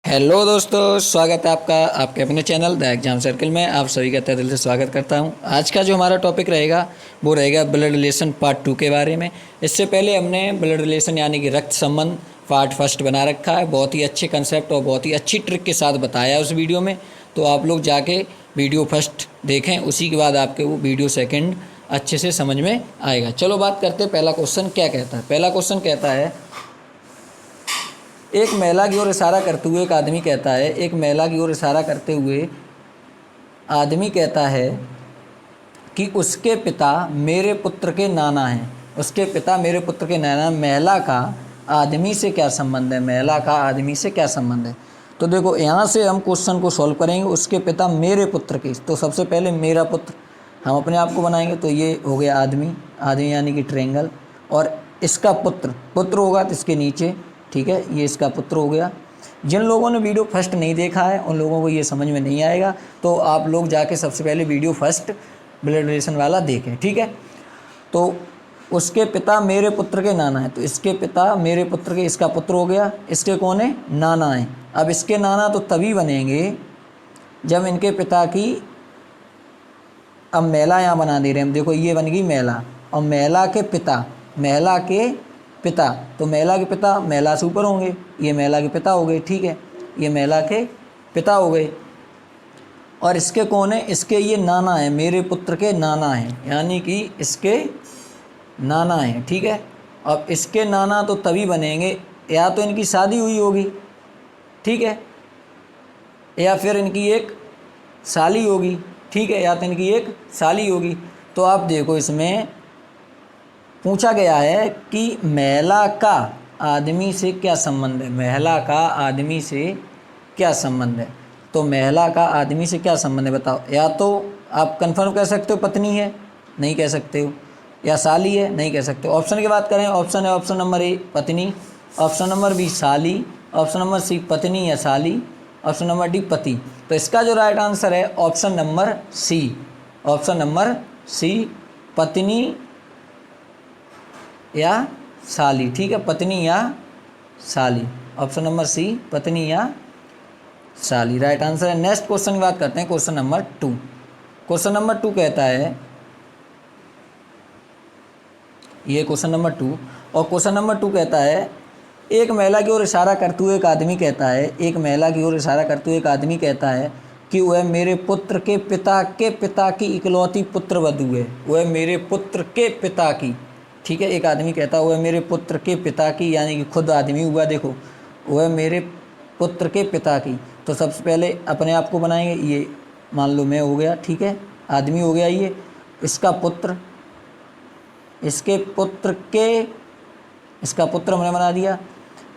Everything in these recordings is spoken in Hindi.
हेलो दोस्तों, स्वागत है आपका आपके अपने चैनल द एग्जाम सर्कल में। आप सभी का तहे दिल से स्वागत करता हूं। आज का जो हमारा टॉपिक रहेगा वो रहेगा ब्लड रिलेशन पार्ट 2 के बारे में। इससे पहले हमने ब्लड रिलेशन यानी कि रक्त संबंध पार्ट फर्स्ट बना रखा है। बहुत ही अच्छे कंसेप्ट और बहुत ही अच्छी ट्रिक के साथ बताया है उस वीडियो में, तो आप लोग जाके वीडियो फर्स्ट देखें, उसी के बाद आपके वो वीडियो सेकेंड अच्छे से समझ में आएगा। चलो बात करते हैं, पहला क्वेश्चन क्या कहता है। पहला क्वेश्चन कहता है, एक महिला की ओर इशारा करते हुए एक आदमी कहता है, एक महिला की ओर इशारा करते हुए आदमी कहता है कि उसके पिता मेरे पुत्र के नाना हैं। उसके पिता मेरे पुत्र के नाना। महिला का आदमी से क्या संबंध है? महिला का आदमी से क्या संबंध है? तो देखो, यहाँ से हम क्वेश्चन को सॉल्व करेंगे। उसके पिता मेरे पुत्र के, तो सबसे पहले मेरा पुत्र हम अपने आप को बनाएंगे, तो ये हो गया आदमी, आदमी यानी कि ट्रायंगल। और इसका पुत्र, पुत्र होगा तो इसके नीचे, ठीक है, ये इसका पुत्र हो गया। जिन लोगों ने वीडियो फर्स्ट नहीं देखा है उन लोगों को ये समझ में नहीं आएगा, तो आप लोग जाके सबसे पहले वीडियो फर्स्ट ब्लड रिलेशन वाला देखें, ठीक है। तो उसके पिता मेरे पुत्र के नाना है, तो इसके पिता मेरे पुत्र के, इसका पुत्र हो गया। इसके कौन है? नाना है। अब इसके नाना तो तभी बनेंगे जब इनके पिता की, अब महिला यहाँ बना दे रहे हैं हम, देखो ये बन गई महिला, और महिला के पिता, महिला के पिता, तो महिला के पिता महिला से ऊपर होंगे, ये महिला के पिता हो गए, ठीक है, ये महिला के पिता हो गए। और इसके कौन है? इसके ये नाना है, मेरे पुत्र के नाना हैं, यानी कि इसके नाना हैं, ठीक है। अब इसके नाना तो तभी बनेंगे या तो इनकी शादी हुई होगी, ठीक है, या फिर इनकी एक साली होगी, ठीक है, या तो इनकी एक साली होगी। तो आप देखो, इसमें पूछा गया है कि महिला का आदमी से क्या संबंध है। महिला का आदमी से क्या संबंध है? तो महिला का आदमी से क्या संबंध है बताओ। या तो आप कंफर्म कह सकते हो पत्नी है, नहीं कह सकते हो, या साली है, नहीं कह सकते हो। ऑप्शन की बात करें, ऑप्शन है ऑप्शन नंबर ए पत्नी, ऑप्शन नंबर बी साली, ऑप्शन नंबर सी पत्नी या साली, ऑप्शन नंबर डी पति। तो इसका जो राइट आंसर है option number C, option number C, पत्नी या साली, ठीक है, पत्नी या साली, ऑप्शन नंबर सी, पत्नी या साली राइट आंसर है। नेक्स्ट क्वेश्चन की बात करते हैं, क्वेश्चन नंबर 2। क्वेश्चन नंबर 2 कहता है, ये क्वेश्चन नंबर 2, और क्वेश्चन नंबर 2 कहता है, एक महिला की ओर इशारा करते हुए एक आदमी कहता है, एक महिला की ओर इशारा करते हुए एक आदमी कहता है कि वह मेरे पुत्र के पिता की इकलौती पुत्र वधू है। वह मेरे पुत्र के पिता की, ठीक है, एक आदमी कहता है वह मेरे पुत्र के पिता की, यानी कि खुद आदमी हुआ। देखो, वह मेरे पुत्र के पिता की, तो सबसे पहले अपने आप को बनाएंगे, ये मान लो मैं हो गया, ठीक है, आदमी हो गया, ये इसका पुत्र, इसके पुत्र के, इसका पुत्र हमने बना दिया।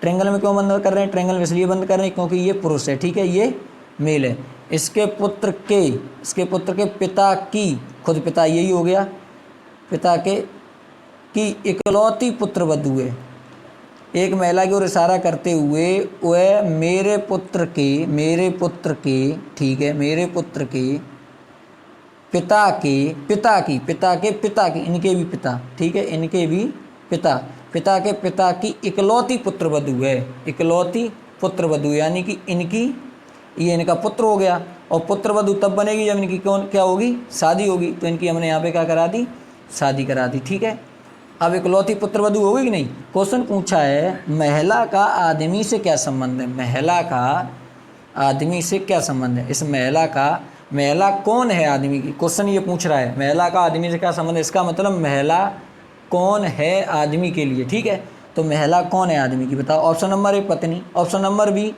ट्रायंगल में क्यों बंद कर रहे हैं? ट्रायंगल में इसलिए बंद कर रहे हैं क्योंकि ये पुरुष है, ठीक है, ये मेल है। इसके पुत्र के, इसके पुत्र के पिता की, खुद पिता यही हो गया, पिता के की इकलौती पुत्र वधू है। एक महिला की ओर इशारा करते हुए वह मेरे पुत्र के, ठीक है, मेरे पुत्र के पिता की, इनके भी पिता, ठीक है, इनके भी पिता के पिता की इकलौती पुत्र वधू है। इकलौती पुत्र वधू यानी कि इनकी, ये इनका पुत्र हो गया। और पुत्र वधू तब बनेगी जब इनकी कौन क्या होगी? शादी होगी। तो इनकी हमने यहाँ पे क्या करा दी? शादी करा दी, ठीक है। अब इकलौती पुत्र वधू होगी कि नहीं? क्वेश्चन पूछा है, महिला का आदमी से क्या संबंध है? महिला का आदमी से क्या संबंध है? इस महिला कौन है आदमी की? क्वेश्चन ये पूछ रहा है, महिला का आदमी से क्या संबंध है। इसका मतलब महिला कौन है आदमी के लिए, ठीक है। तो महिला कौन है आदमी की बताओ। ऑप्शन नंबर ए पत्नी, option number B,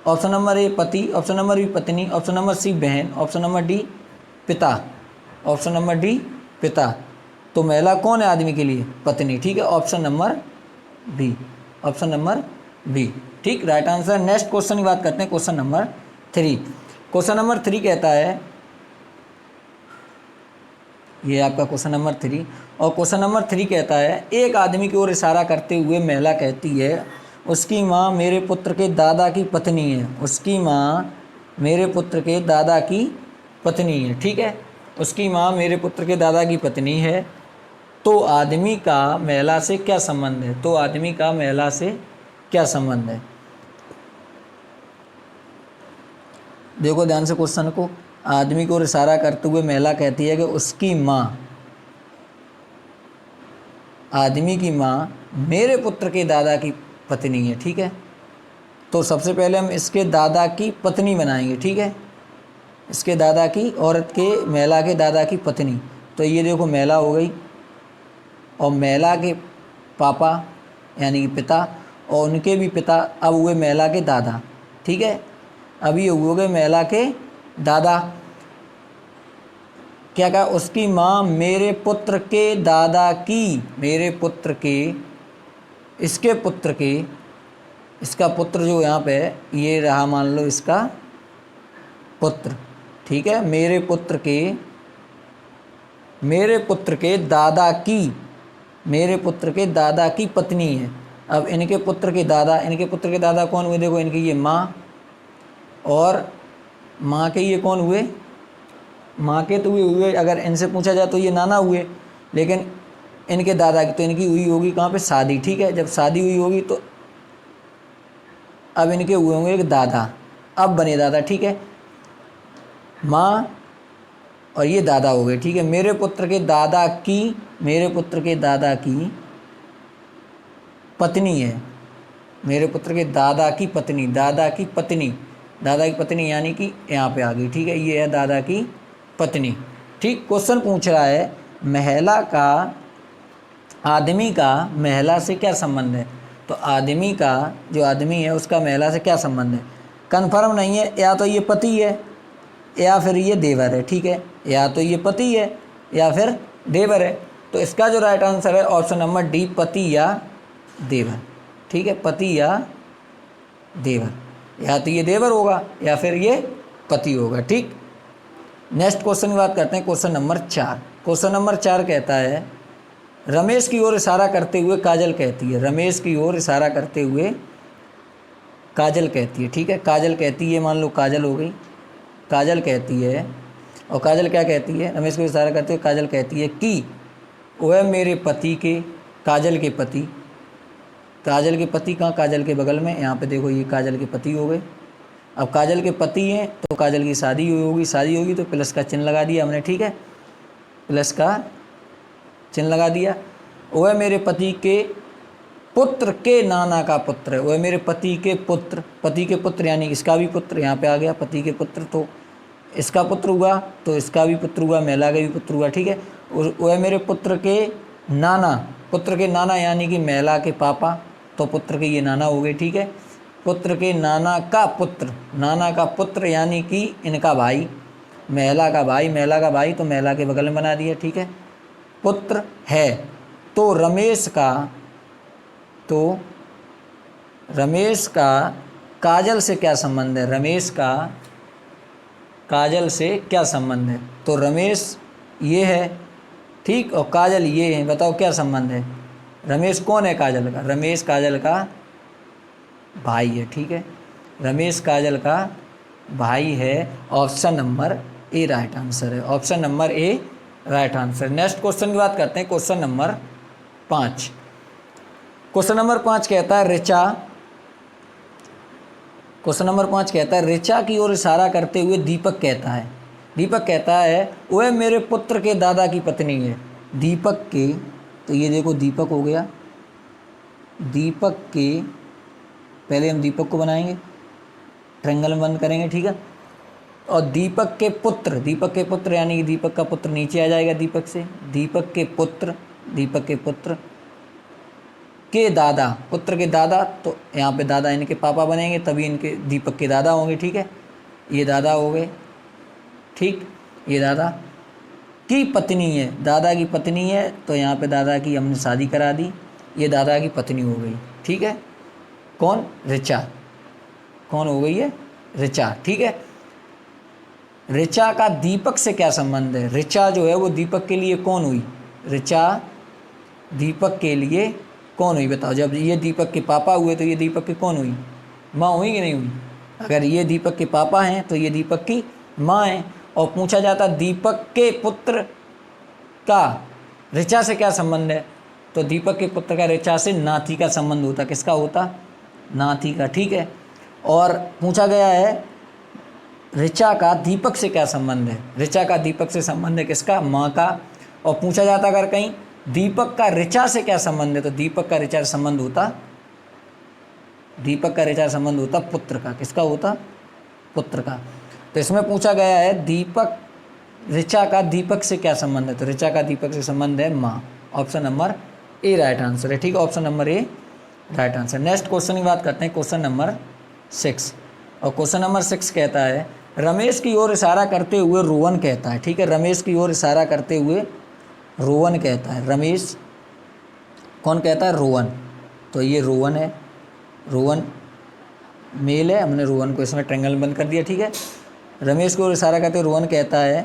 option number A पति, ऑप्शन नंबर बी पत्नी, ऑप्शन नंबर सी बहन, ऑप्शन नंबर डी पिता, ऑप्शन नंबर डी पिता। तो महिला कौन है आदमी के लिए? पत्नी, ठीक है, option number B, option number B, ठीक, राइट आंसर। नेक्स्ट क्वेश्चन की बात करते हैं, क्वेश्चन नंबर 3। क्वेश्चन नंबर 3 कहता है, ये आपका क्वेश्चन नंबर 3, और क्वेश्चन नंबर 3 कहता है, एक आदमी की ओर इशारा करते हुए महिला कहती है, उसकी माँ मेरे पुत्र के दादा की पत्नी है। उसकी माँ मेरे पुत्र के दादा की पत्नी है, ठीक है, उसकी माँ मेरे पुत्र के दादा की पत्नी है। तो आदमी का महिला से क्या संबंध है? तो आदमी का महिला से क्या संबंध है? देखो ध्यान से क्वेश्चन को। आदमी को इशारा करते हुए महिला कहती है कि उसकी माँ, आदमी की माँ मेरे पुत्र के दादा की पत्नी है। ठीक है, तो सबसे पहले हम इसके दादा की पत्नी बनाएंगे। ठीक है, इसके दादा की, औरत के, महिला के दादा की पत्नी। तो ये देखो महिला हो गई, और महिला के पापा यानी कि पिता, और उनके भी पिता अब हुए महिला के दादा। ठीक है, अब ये हो गए महिला के दादा। क्या कहा? उसकी माँ मेरे पुत्र के दादा की, मेरे पुत्र के, इसके पुत्र के, इसका पुत्र जो यहाँ पे है ये रहा, मान लो इसका पुत्र। ठीक है, मेरे पुत्र के दादा की, मेरे पुत्र के दादा की पत्नी है। अब इनके पुत्र के दादा, इनके पुत्र के दादा कौन हुए? देखो इनकी ये माँ, और माँ के ये कौन हुए? माँ के तो हुए, अगर इनसे पूछा जाए तो ये नाना हुए, लेकिन इनके दादा की तो इनकी हुई होगी कहाँ पे? शादी। ठीक है, जब शादी हुई होगी तो अब इनके हुए होंगे एक दादा, अब बने दादा। ठीक है, माँ और ये दादा हो गए। ठीक है, मेरे पुत्र के दादा की, मेरे पुत्र के दादा की पत्नी है, मेरे पुत्र के दादा की पत्नी, दादा की पत्नी, दादा की पत्नी यानी कि यहाँ पे आ गई। ठीक है, ये है दादा की पत्नी। ठीक, क्वेश्चन पूछ रहा है महिला का, आदमी का महिला से क्या संबंध है? तो आदमी का, जो आदमी है उसका महिला से क्या संबंध है? कन्फर्म नहीं है, या तो ये पति है या फिर ये देवर है। ठीक है, या तो ये पति है या फिर देवर है। तो इसका जो राइट आंसर है ऑप्शन नंबर डी, पति या देवर। ठीक है, पति या देवर, या तो ये देवर होगा या फिर ये पति होगा। ठीक, नेक्स्ट क्वेश्चन की बात करते हैं, क्वेश्चन नंबर 4। क्वेश्चन नंबर 4 कहता है रमेश की ओर इशारा करते हुए काजल कहती है, रमेश की ओर इशारा करते हुए काजल कहती है। ठीक है, काजल कहती है, मान लो काजल हो गई, काजल कहती है, और काजल क्या कहती है? रमेश को इशारा करते हुए काजल कहती है कि वह मेरे पति के, काजल के पति, काजल के पति कहाँ? काजल के बगल में, यहाँ पे देखो ये काजल के पति हो गए। अब काजल के पति हैं तो काजल की शादी हुई होगी, शादी होगी तो प्लस का चिन्ह लगा दिया हमने। ठीक है, प्लस का चिन्ह लगा दिया। वह मेरे पति के पुत्र के नाना का पुत्र है, वह मेरे पति के पुत्र, पति के पुत्र यानी इसका भी पुत्र, यहाँ पे आ गया पति के पुत्र, तो इसका पुत्र हुआ तो इसका भी पुत्र हुआ, महिला का भी पुत्र हुआ। ठीक है, वह मेरे पुत्र के नाना, पुत्र के नाना यानी कि महिला के पापा, तो पुत्र के ये नाना हो गए। ठीक है, पुत्र के नाना का पुत्र, नाना का पुत्र यानी कि इनका भाई, महिला का भाई, महिला का भाई तो महिला के बगल में बना दिया। ठीक है, पुत्र है। तो रमेश का, तो रमेश का काजल से क्या संबंध है? रमेश का काजल से क्या संबंध है? तो रमेश ये है, ठीक, और काजल ये है, बताओ क्या संबंध है? रमेश कौन है काजल का? रमेश काजल का भाई है। ठीक है, रमेश काजल का भाई है। Option number A right answer है, option number A right answer. Next question की बात करते हैं, क्वेश्चन नंबर 5। क्वेश्चन नंबर 5 कहता है ऋचा, क्वेश्चन नंबर 5 कहता है ऋचा की ओर इशारा करते हुए दीपक कहता है, दीपक कहता है वह मेरे पुत्र के दादा की पत्नी है। दीपक के, तो ये देखो दीपक हो गया, दीपक के, पहले हम दीपक को बनाएंगे, ट्रायंगल में बंद करेंगे। ठीक है, और दीपक के पुत्र, दीपक के पुत्र यानी कि दीपक का पुत्र नीचे आ जाएगा दीपक से, दीपक के पुत्र, दीपक के पुत्र के दादा, पुत्र के दादा, तो यहाँ पे दादा इनके पापा बनेंगे तभी इनके दीपक के दादा होंगे। ठीक है, ये दादा हो गए। ठीक, ये दादा की पत्नी है, दादा की पत्नी है तो यहाँ पे दादा की हमने शादी करा दी, ये दादा की पत्नी हो गई। ठीक है, कौन? ऋचा, कौन हो गई है? ऋचा। ठीक है, ऋचा का दीपक से क्या संबंध है? ऋचा जो है वो दीपक के लिए कौन हुई? ऋचा दीपक के लिए कौन हुई? बताओ, जब ये दीपक के पापा हुए तो ये दीपक की कौन हुई? माँ हुई कि नहीं हुई? अगर ये दीपक के पापा हैं तो ये दीपक की माँ है। और पूछा जाता दीपक के पुत्र का ऋचा से क्या संबंध है, तो दीपक के पुत्र का ऋचा से नाती का संबंध होता। किसका होता? नाती का। ठीक है, और पूछा गया है ऋचा का दीपक से क्या संबंध है? ऋचा का दीपक से संबंध है किसका? माँ का। और पूछा जाता अगर कहीं दीपक का ऋचा से क्या संबंध है, तो दीपक का ऋचा से संबंध होता, दीपक का ऋचा संबंध होता पुत्र का। किसका होता? पुत्र का। तो इसमें पूछा गया है दीपक, ऋचा का दीपक से क्या संबंध है, तो ऋचा का दीपक से संबंध है माँ। Option number A right answer है। ठीक है, option number A right answer. Next question की बात करते हैं, क्वेश्चन नंबर 6। और क्वेश्चन नंबर 6 कहता है रमेश की ओर इशारा करते हुए रोहन कहता है। ठीक है, रमेश की ओर इशारा करते हुए रोहन कहता है। रमेश कौन कहता है? रोहन। तो ये रोहन है, रोहन मेल है, हमने रोहन को इसमें ट्रायंगल बंद कर दिया। ठीक है, रमेश की ओर इशारा करते हुए रोहन कहता है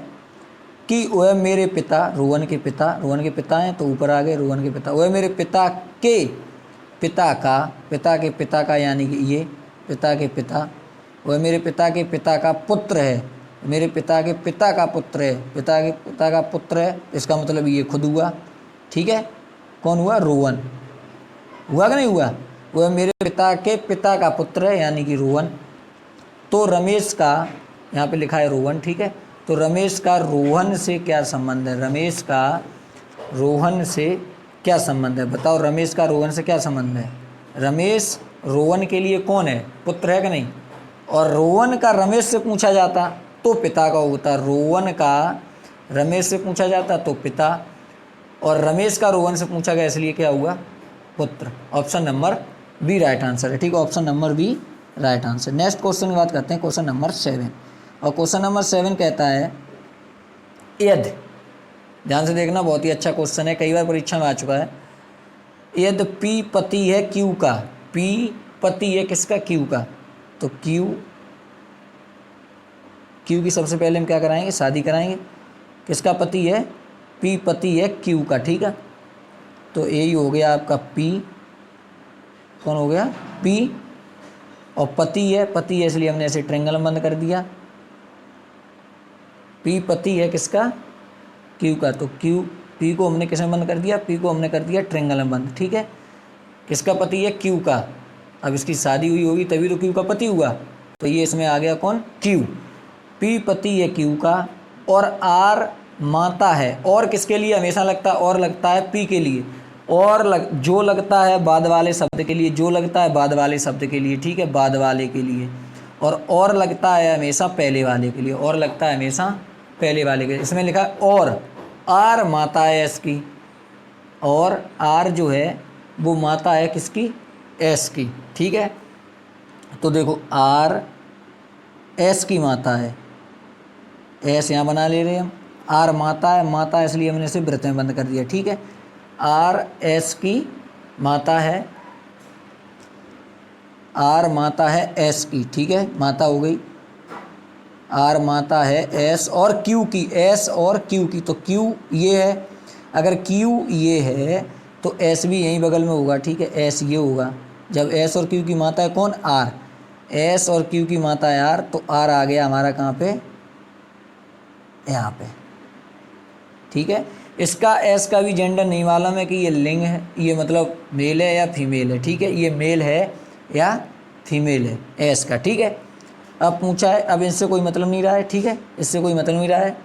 कि वह मेरे पिता, रोहन के पिता, रोहन के पिता हैं तो ऊपर आ गए रोहन के पिता, वह मेरे पिता के पिता का, पिता के पिता का यानी कि ये पिता के पिता, वह मेरे पिता के पिता का पुत्र है, मेरे पिता के पिता का पुत्र है, पिता के पिता का पुत्र है, इसका मतलब ये खुद हुआ। ठीक है, कौन हुआ? रोहन हुआ कि नहीं हुआ? वह मेरे पिता के पिता का पुत्र है यानी कि रोहन। तो रमेश का, यहाँ पे लिखा है रोहन। ठीक है, तो रमेश का रोहन से क्या संबंध है? रमेश का रोहन से क्या संबंध है? बताओ, रमेश का रोहन से क्या संबंध है? रमेश रोहन के लिए कौन है? पुत्र है कि नहीं? और रोहन का रमेश से पूछा जाता तो पिता का होता, रोहन का रमेश से पूछा जाता तो पिता, और रमेश का रोहन से पूछा गया इसलिए क्या हुआ? पुत्र। Option number B right answer है। ठीक है, option number B right answer. Next question की बात करते हैं, क्वेश्चन नंबर 7। और क्वेश्चन नंबर 7 कहता है यदि, ध्यान से देखना, बहुत ही अच्छा क्वेश्चन है, कई बार परीक्षा में आ चुका है। यदि पी पति है क्यू का, पी पति है किसका? क्यू का। तो क्यू, क्यू की सबसे पहले हम क्या कराएंगे? शादी कराएंगे। किसका पति है? पी पति है क्यू का। ठीक है, तो यही हो गया आपका पी, कौन हो गया? पी, और पति है, पति है इसलिए हमने ऐसे ट्रायंगल बंद कर दिया। पी पति है किसका? क्यू का। तो क्यू, पी को हमने किसमें बंद कर दिया? पी को हमने कर दिया ट्रायंगल में बंद। ठीक है, किसका पति है? क्यू का। अब इसकी शादी हुई होगी तभी तो क्यू का पति हुआ, तो ये इसमें आ गया कौन? क्यू। पी पति है क्यू का, और आर माता है। और किसके लिए हमेशा लगता है? और लगता है पी के लिए, और जो लगता है बाद वाले शब्द के लिए, जो लगता है बाद वाले शब्द के लिए। ठीक है, बाद वाले के लिए। और लगता है हमेशा पहले वाले के लिए, और लगता है हमेशा पहले वाले के लिए। इसमें लिखा है और, आर माता है एस की, और आर जो है वो माता है किसकी? एस की। ठीक है, तो देखो आर एस की माता है, एस यहाँ बना ले रहे हैं हम, आर माता है, माता इसलिए हमने इसे वृत्त में बंद कर दिया। ठीक है, आर एस की माता है, आर माता है एस की। ठीक है, माता हो गई, आर माता है एस और क्यू की, एस और क्यू की। तो क्यू ये है, अगर क्यू ये है तो एस भी यहीं बगल में होगा। ठीक है, एस ये होगा। जब एस और क्यू की माता है कौन? आर। एस और क्यू की माता है आर, तो आर आ गया हमारा कहाँ पे? यहाँ पे। ठीक है, इसका एस का भी जेंडर नहीं मालूम है कि ये लिंग है, ये मतलब मेल है या फीमेल है। ठीक है, ये मेल है या फीमेल है एस का। ठीक है, अब पूछा है, अब इससे कोई मतलब नहीं रहा है। ठीक है, इससे कोई मतलब नहीं रहा है।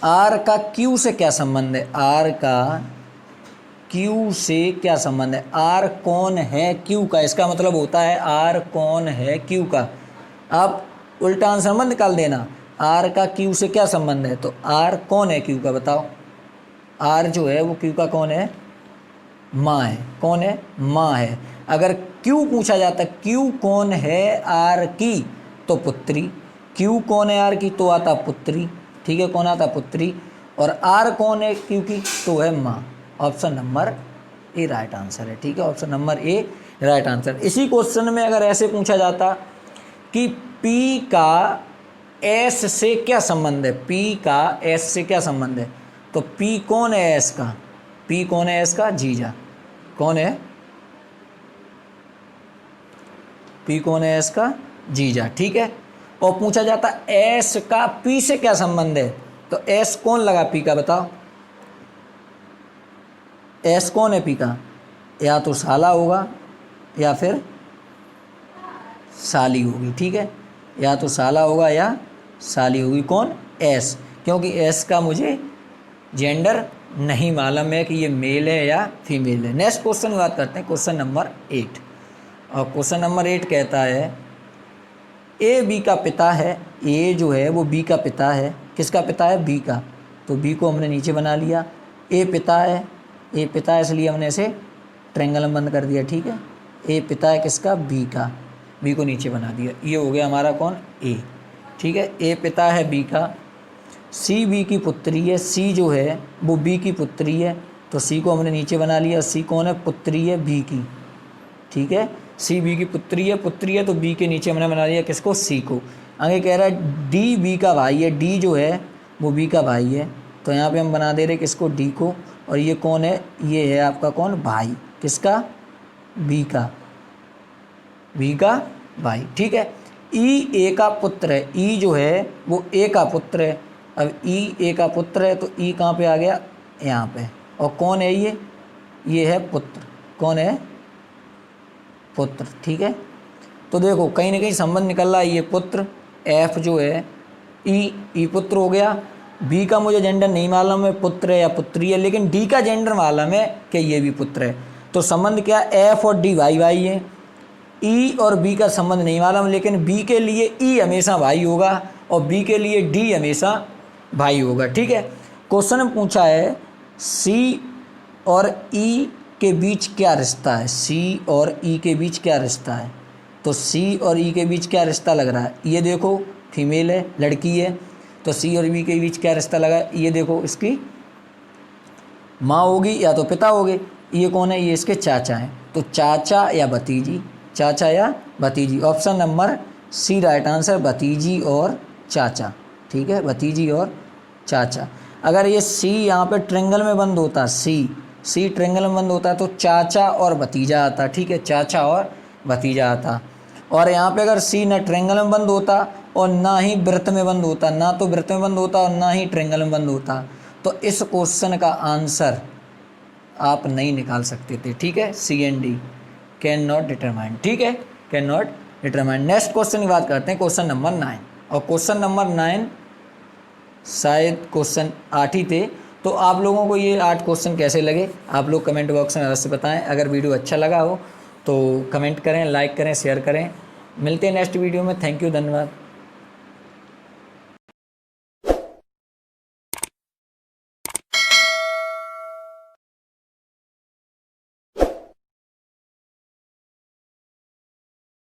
आर का क्यू से क्या संबंध है? आर का क्यू से क्या संबंध है? आर कौन है क्यू का, इसका मतलब होता है आर कौन है क्यू का। अब उल्टा आंसर मत निकाल देना, आर का क्यू से क्या संबंध है, तो आर कौन है क्यू का? बताओ, आर जो है वो क्यू का कौन है? माँ है। कौन है? माँ है। अगर क्यू पूछा जाता क्यू कौन है आर की, तो पुत्री। क्यू कौन है आर की, तो आता पुत्री। ठीक है, कौन आता? पुत्री। और आर कौन है क्यू की, तो है माँ। Option number A right answer है। ठीक है, option number A right answer. इसी क्वेश्चन में अगर ऐसे पूछा जाता कि पी का एस से क्या संबंध है, पी का एस से क्या संबंध है, तो पी कौन है एस का? पी कौन है एस का? जीजा। कौन है? पी कौन है एस का? जीजा। ठीक है, और पूछा जाता एस का पी से क्या संबंध है, तो एस कौन लगा पी का? बताओ, एस कौन है पी का? या तो साला होगा या फिर साली होगी। ठीक है, या तो साला होगा या साली होगी। कौन? एस, क्योंकि एस का मुझे जेंडर नहीं मालूम है कि ये मेल है या फीमेल है। नेक्स्ट क्वेश्चन की बात करते हैं, क्वेश्चन नंबर 8। और क्वेश्चन नंबर 8 कहता है ए बी का पिता है। ए जो है वो बी का पिता है। किसका पिता है? बी का। तो बी को हमने नीचे बना लिया। ए पिता है, ए पिता है इसलिए हमने इसे ट्रायंगल में बंद कर दिया। ठीक है, ए पिता है किसका? बी का। बी को नीचे बना दिया। ये हो गया हमारा कौन? ए। ठीक है, ए पिता है बी का। सी बी की पुत्री है। सी जो है वो बी की पुत्री है, तो सी को हमने नीचे बना लिया। सी कौन है? पुत्री है बी की। ठीक है, सी बी की पुत्री है तो बी के नीचे हमने बना लिया किसको? सी को। आगे कह रहा है डी बी का भाई है। डी जो है वो बी का भाई है, तो यहाँ पे हम बना दे रहे किसको? डी को। और ये कौन है? ये है आपका कौन? भाई। किसका? बी का। बी का भाई। ठीक है, ई ए का पुत्र है। ई जो है वो ए का पुत्र है। अब ई ए का पुत्र है तो ई कहाँ पे आ गया? यहाँ पे। और कौन है ये? ये है पुत्र। कौन है? पुत्र। ठीक है, तो देखो कहीं ना कहीं संबंध निकल रहा है। ये पुत्र, एफ जो है ई पुत्र हो गया। बी का मुझे जेंडर नहीं मालूम है पुत्र है या पुत्री है, लेकिन डी का जेंडर मालूम है कि ये भी पुत्र है। तो संबंध क्या? एफ और डी भाई भाई है। ई और बी का संबंध नहीं मालूम, लेकिन बी के लिए ई हमेशा भाई होगा और बी के लिए डी हमेशा भाई होगा। ठीक है, क्वेश्चन में पूछा है सी और ई के बीच क्या रिश्ता है? सी और ई के बीच क्या रिश्ता है? तो सी और ई के बीच क्या रिश्ता लग रहा है? ये देखो फीमेल है, लड़की है, तो सी और बी के बीच क्या रिश्ता लगा है? ये देखो इसकी माँ होगी या तो पिता होगे। ये कौन है? ये इसके चाचा हैं, तो चाचा या भतीजी। चाचा या भतीजी। Option number C right answer, भतीजी और चाचा। ठीक है, भतीजी और चाचा। अगर ये सी यहाँ पे ट्रायंगल में बंद होता, सी ट्रायंगल में बंद होता तो चाचा और भतीजा आता। ठीक है, चाचा और भतीजा आता। और यहाँ पे अगर सी ना ट्रायंगल में बंद होता और ना ही वृत्त में बंद होता, ना तो वृत्त में बंद होता और ना ही ट्रायंगल में बंद होता, तो इस क्वेश्चन का आंसर आप नहीं निकाल सकते थे। ठीक है, C and D can not determine. ठीक है, can not determine. Next question की बात करते हैं, क्वेश्चन नंबर 9। और क्वेश्चन नंबर 9 शायद क्वेश्चन 8 ही थे। तो आप लोगों को ये 8 क्वेश्चन कैसे लगे आप लोग कमेंट बॉक्स में अवश्य बताएं। अगर वीडियो अच्छा लगा हो तो कमेंट करें, लाइक करें, शेयर करें। मिलते हैं नेक्स्ट वीडियो में। थैंक यू, धन्यवाद।